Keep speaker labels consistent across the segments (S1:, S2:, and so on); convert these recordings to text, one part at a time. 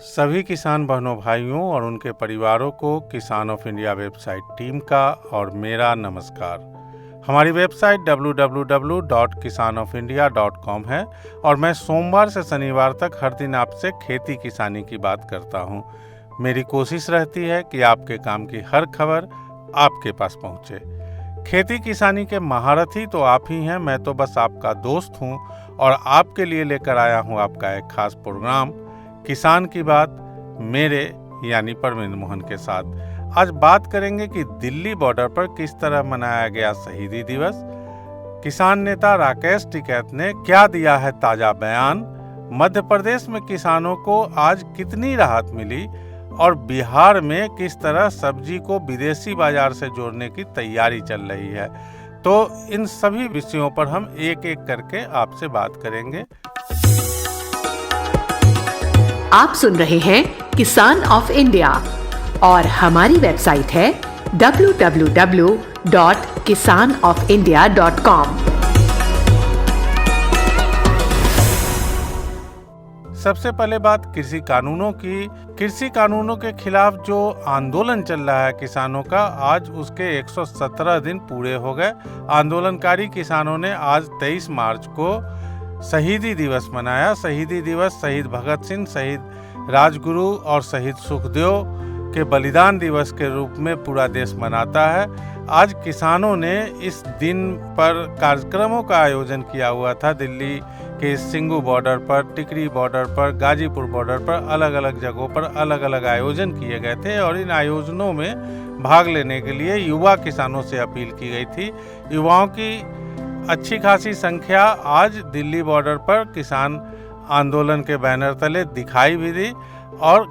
S1: सभी किसान बहनों भाइयों और उनके परिवारों को किसान ऑफ इंडिया वेबसाइट टीम का और मेरा नमस्कार। हमारी वेबसाइट www.kisanofindia.com है और मैं सोमवार से शनिवार तक हर दिन आपसे खेती किसानी की बात करता हूं। मेरी कोशिश रहती है कि आपके काम की हर खबर आपके पास पहुंचे। खेती किसानी के महारथी तो आप ही हैं, मैं तो बस आपका दोस्त हूं और आपके लिए लेकर आया हूं आपका एक खास प्रोग्राम किसान की बात मेरे यानी परमेंद्र मोहन के साथ। आज बात करेंगे कि दिल्ली बॉर्डर पर किस तरह मनाया गया शहीदी दिवस, किसान नेता राकेश टिकैत ने क्या दिया है ताजा बयान, मध्य प्रदेश में किसानों को आज कितनी राहत मिली और बिहार में किस तरह सब्जी को विदेशी बाजार से जोड़ने की तैयारी चल रही है। तो इन सभी विषयों पर हम एक एक करके आपसे बात करेंगे।
S2: आप सुन रहे हैं किसान ऑफ इंडिया और हमारी वेबसाइट है www.kisanofindia.com।
S1: सबसे पहले बात कृषि कानूनों की। कृषि कानूनों के खिलाफ जो आंदोलन चल रहा है किसानों का, आज उसके 117 दिन पूरे हो गए। आंदोलनकारी किसानों ने आज 23 मार्च को शहीदी दिवस मनाया। शहीदी दिवस शहीद भगत सिंह, शहीद राजगुरु और शहीद सुखदेव के बलिदान दिवस के रूप में पूरा देश मनाता है। आज किसानों ने इस दिन पर कार्यक्रमों का आयोजन किया हुआ था। दिल्ली के सिंगू बॉर्डर पर, टिकरी बॉर्डर पर, गाजीपुर बॉर्डर पर अलग अलग जगहों पर अलग अलग आयोजन किए गए थे और इन आयोजनों में भाग लेने के लिए युवा किसानों से अपील की गई थी। युवाओं की अच्छी खासी संख्या आज दिल्ली बॉर्डर पर किसान आंदोलन के बैनर तले दिखाई भी दी और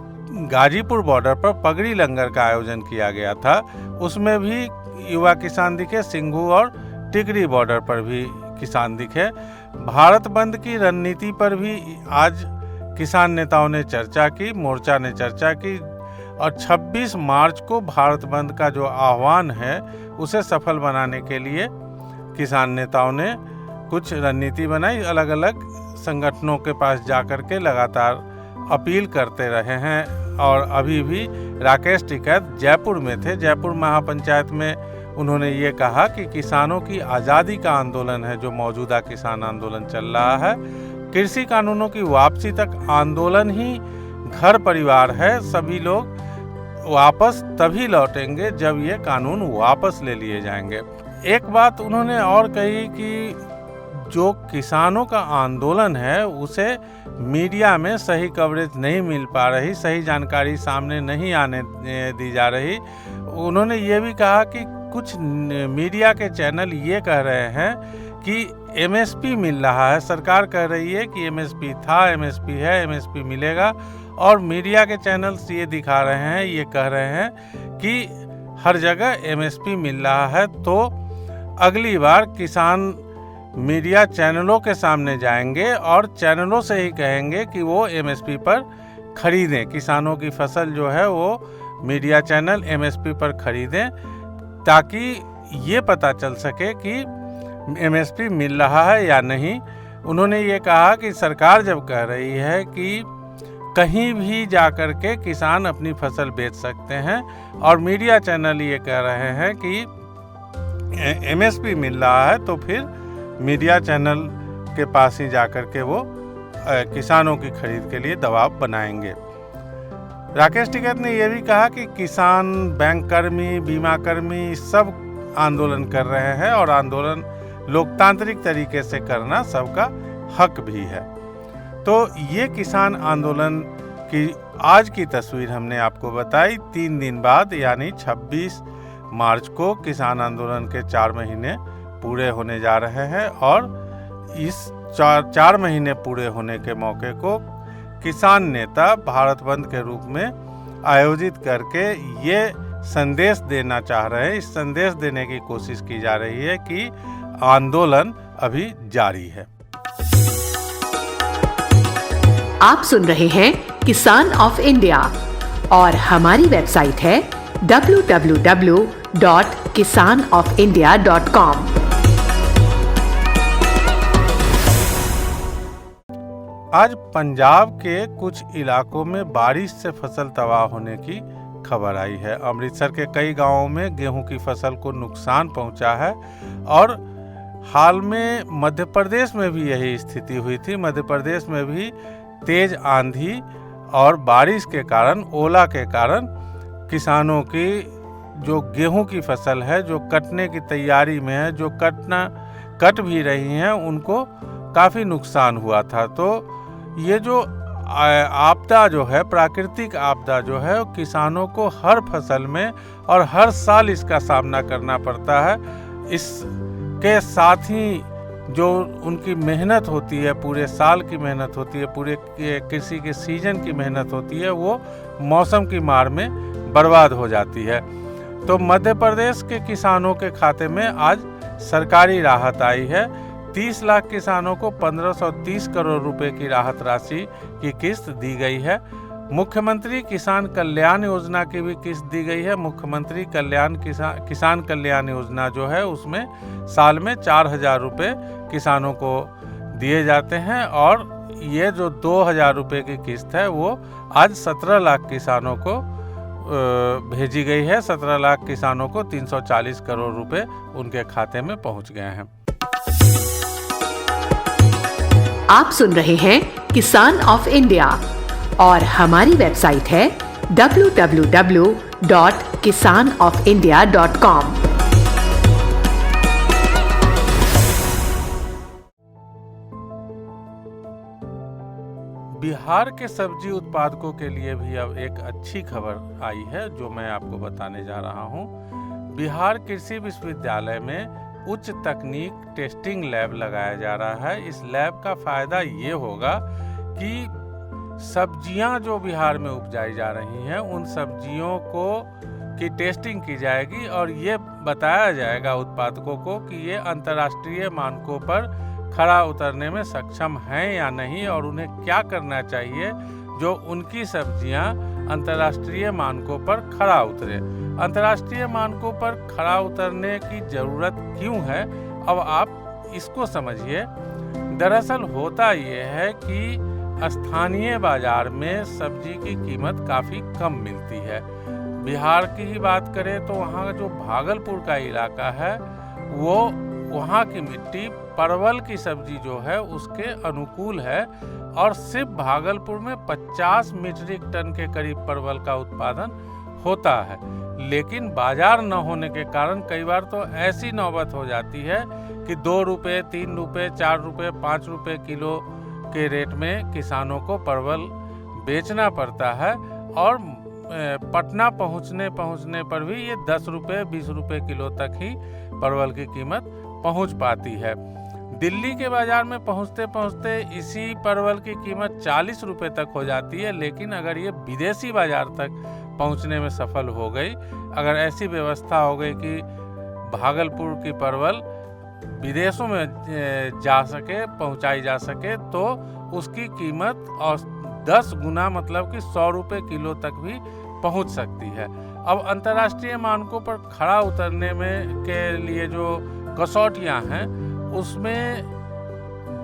S1: गाजीपुर बॉर्डर पर पगड़ी लंगर का आयोजन किया गया था, उसमें भी युवा किसान दिखे। सिंघू और टिकरी बॉर्डर पर भी किसान दिखे। भारत बंद की रणनीति पर भी आज किसान नेताओं ने चर्चा की, मोर्चा ने चर्चा की और 26 मार्च को भारत बंद का जो आह्वान है उसे सफल बनाने के लिए किसान नेताओं ने कुछ रणनीति बनाई। अलग अलग संगठनों के पास जाकर के लगातार अपील करते रहे हैं और अभी भी राकेश टिकैत जयपुर में थे। जयपुर महापंचायत में उन्होंने ये कहा कि किसानों की आज़ादी का आंदोलन है जो मौजूदा किसान आंदोलन चल रहा है। कृषि कानूनों की वापसी तक आंदोलन ही घर परिवार है। सभी लोग वापस तभी लौटेंगे जब ये कानून वापस ले लिए जाएंगे। एक बात उन्होंने और कही कि जो किसानों का आंदोलन है उसे मीडिया में सही कवरेज नहीं मिल पा रही, सही जानकारी सामने नहीं आने दी जा रही। उन्होंने ये भी कहा कि कुछ मीडिया के चैनल ये कह रहे हैं कि एमएसपी मिल रहा है, सरकार कह रही है कि एमएसपी था, एमएसपी है, एमएसपी मिलेगा और मीडिया के चैनल्स ये दिखा रहे हैं, ये कह रहे हैं कि हर जगह एमएसपी मिल रहा है। तो अगली बार किसान मीडिया चैनलों के सामने जाएंगे और चैनलों से ही कहेंगे कि वो एमएसपी पर खरीदें। किसानों की फसल जो है वो मीडिया चैनल एमएसपी पर खरीदें ताकि ये पता चल सके कि एमएसपी मिल रहा है या नहीं। उन्होंने ये कहा कि सरकार जब कह रही है कि कहीं भी जाकर के किसान अपनी फसल बेच सकते हैं और मीडिया चैनल ये कह रहे हैं कि एमएसपी मिल रहा है, तो फिर मीडिया चैनल के पास ही जाकर के वो किसानों की खरीद के लिए दबाव बनाएंगे। राकेश टिकैत ने यह भी कहा कि किसान, बैंक कर्मी, बीमा कर्मी सब आंदोलन कर रहे हैं और आंदोलन लोकतांत्रिक तरीके से करना सबका हक भी है। तो ये किसान आंदोलन की आज की तस्वीर हमने आपको बताई। 3 दिन बाद यानी 26 मार्च को किसान आंदोलन के 4 महीने पूरे होने जा रहे हैं और इस 4 महीने पूरे होने के मौके को किसान नेता भारत बंद के रूप में आयोजित करके ये संदेश देना चाह रहे हैं। इस संदेश देने की कोशिश की जा रही है कि आंदोलन अभी जारी है।
S2: आप सुन रहे हैं किसान ऑफ इंडिया और हमारी वेबसाइट है www.kisanofindia.com।
S1: आज पंजाब के कुछ इलाकों में बारिश से फसल तबाह होने की खबर आई है। अमृतसर के कई गांवों में गेहूं की फसल को नुकसान पहुंचा है और हाल में मध्य प्रदेश में भी यही स्थिति हुई थी। मध्य प्रदेश में भी तेज आंधी और बारिश के कारण, ओला के कारण किसानों की जो गेहूं की फसल है, जो कटने की तैयारी में है, जो कट भी रही हैं, उनको काफ़ी नुकसान हुआ था। तो ये जो आपदा जो है, प्राकृतिक आपदा जो है, किसानों को हर फसल में और हर साल इसका सामना करना पड़ता है। इसके साथ ही जो उनकी मेहनत होती है, पूरे साल की मेहनत होती है, पूरे कृषि के सीजन की मेहनत होती है, वो मौसम की मार में बर्बाद हो जाती है। तो मध्य प्रदेश के किसानों के खाते में आज सरकारी राहत आई है। 30 लाख किसानों को 1530 करोड़ रुपए की राहत राशि की किस्त दी गई है। मुख्यमंत्री किसान कल्याण योजना की भी किस्त दी गई है। मुख्यमंत्री किसान कल्याण योजना जो है, उसमें साल में 4000 रुपये किसानों को दिए जाते हैं और ये जो 2000 रुपये की किस्त है वो आज 17 लाख किसानों को भेजी गई है। 17 लाख किसानों को 340 करोड़ रुपए उनके खाते में पहुंच गए हैं।
S2: आप सुन रहे हैं किसान ऑफ इंडिया और हमारी वेबसाइट है www.kisanofIndia.com।
S1: बिहार के सब्जी उत्पादकों के लिए भी अब एक अच्छी खबर आई है जो मैं आपको बताने जा रहा हूं। बिहार कृषि विश्वविद्यालय में उच्च तकनीक टेस्टिंग लैब लगाया जा रहा है। इस लैब का फायदा ये होगा कि सब्जियां जो बिहार में उपजाई जा रही हैं, उन सब्जियों की टेस्टिंग की जाएगी और ये बताया जाएगा उत्पादकों को कि ये अंतर्राष्ट्रीय मानकों पर खरा उतरने में सक्षम हैं या नहीं और उन्हें क्या करना चाहिए जो उनकी सब्जियां अंतर्राष्ट्रीय मानकों पर खरा उतरे। अंतर्राष्ट्रीय मानकों पर खरा उतरने की ज़रूरत क्यों है, अब आप इसको समझिए। दरअसल होता ये है कि स्थानीय बाजार में सब्जी की कीमत काफ़ी कम मिलती है। बिहार की ही बात करें तो वहाँ जो भागलपुर का इलाका है, वो वहाँ की मिट्टी परवल की सब्जी जो है उसके अनुकूल है और सिर्फ भागलपुर में 50 मीट्रिक टन के करीब परवल का उत्पादन होता है। लेकिन बाजार न होने के कारण कई बार तो ऐसी नौबत हो जाती है कि 2 रुपये, 3 रुपये, 4 रुपये, 5 रुपये किलो के रेट में किसानों को परवल बेचना पड़ता है और पटना पहुंचने पर भी ये 10 रुपये, 20 रुपये किलो तक ही परवल की कीमत पहुंच पाती है। दिल्ली के बाजार में पहुंचते इसी परवल की कीमत 40 रुपये तक हो जाती है। लेकिन अगर ये विदेशी बाजार तक पहुंचने में सफल हो गई, अगर ऐसी व्यवस्था हो गई कि भागलपुर की परवल विदेशों में पहुंचाई जा सके, तो उसकी कीमत और 10 गुना मतलब कि 100 रुपये किलो तक भी पहुंच सकती है। अब अंतर्राष्ट्रीय मानकों पर खरा उतरने में के लिए जो कसौटियां हैं, उसमें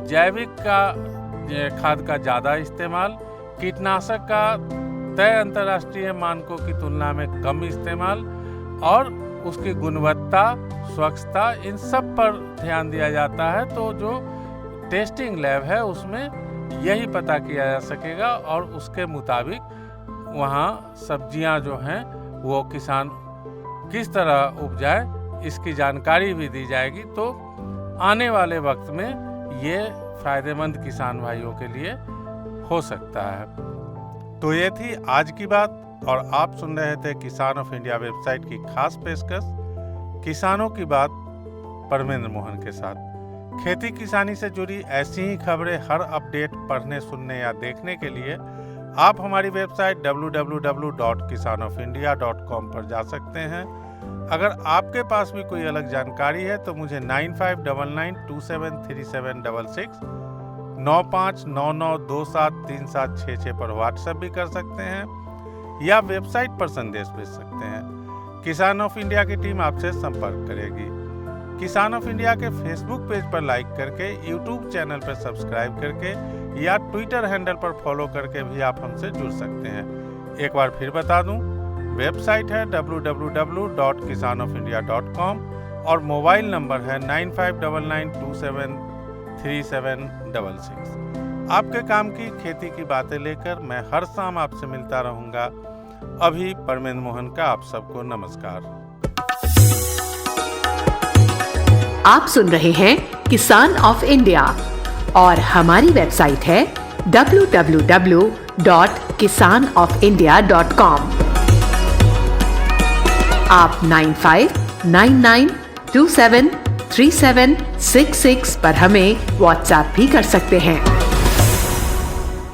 S1: जैविक खाद का ज़्यादा इस्तेमाल, कीटनाशक का तय अंतर्राष्ट्रीय मानकों की तुलना में कम इस्तेमाल और उसकी गुणवत्ता, स्वच्छता, इन सब पर ध्यान दिया जाता है। तो जो टेस्टिंग लैब है उसमें यही पता किया जा सकेगा और उसके मुताबिक वहाँ सब्जियाँ जो हैं वो किसान किस तरह उपजाए, इसकी जानकारी भी दी जाएगी। तो आने वाले वक्त में ये फ़ायदेमंद किसान भाइयों के लिए हो सकता है। तो ये थी आज की बात और आप सुन रहे थे किसान ऑफ इंडिया वेबसाइट की खास पेशकश किसानों की बात परमेंद्र मोहन के साथ। खेती किसानी से जुड़ी ऐसी ही खबरें हर अपडेट पढ़ने, सुनने या देखने के लिए आप हमारी वेबसाइट www.kisanofindia.com पर जा सकते हैं। अगर आपके पास भी कोई अलग जानकारी है तो मुझे 9599273766 9599273766 पर व्हाट्सएप भी कर सकते हैं या वेबसाइट पर संदेश भेज सकते हैं। किसान ऑफ इंडिया की टीम आपसे संपर्क करेगी। किसान ऑफ इंडिया के फेसबुक पेज पर लाइक करके, यूट्यूब चैनल पर सब्सक्राइब करके या ट्विटर हैंडल पर फॉलो करके भी आप हमसे जुड़ सकते हैं। एक बार फिर बता दूं, वेबसाइट है www.kisanofindia.com और मोबाइल नंबर है 9599273766। आपके काम की खेती की बातें लेकर मैं हर शाम आपसे मिलता रहूंगा। अभी परमेंद्र मोहन का आप सबको नमस्कार।
S2: आप सुन रहे हैं किसान ऑफ इंडिया और हमारी वेबसाइट है www.kisanofindia.com। आप 9599273766 पर हमें व्हाट्सएप भी कर सकते हैं।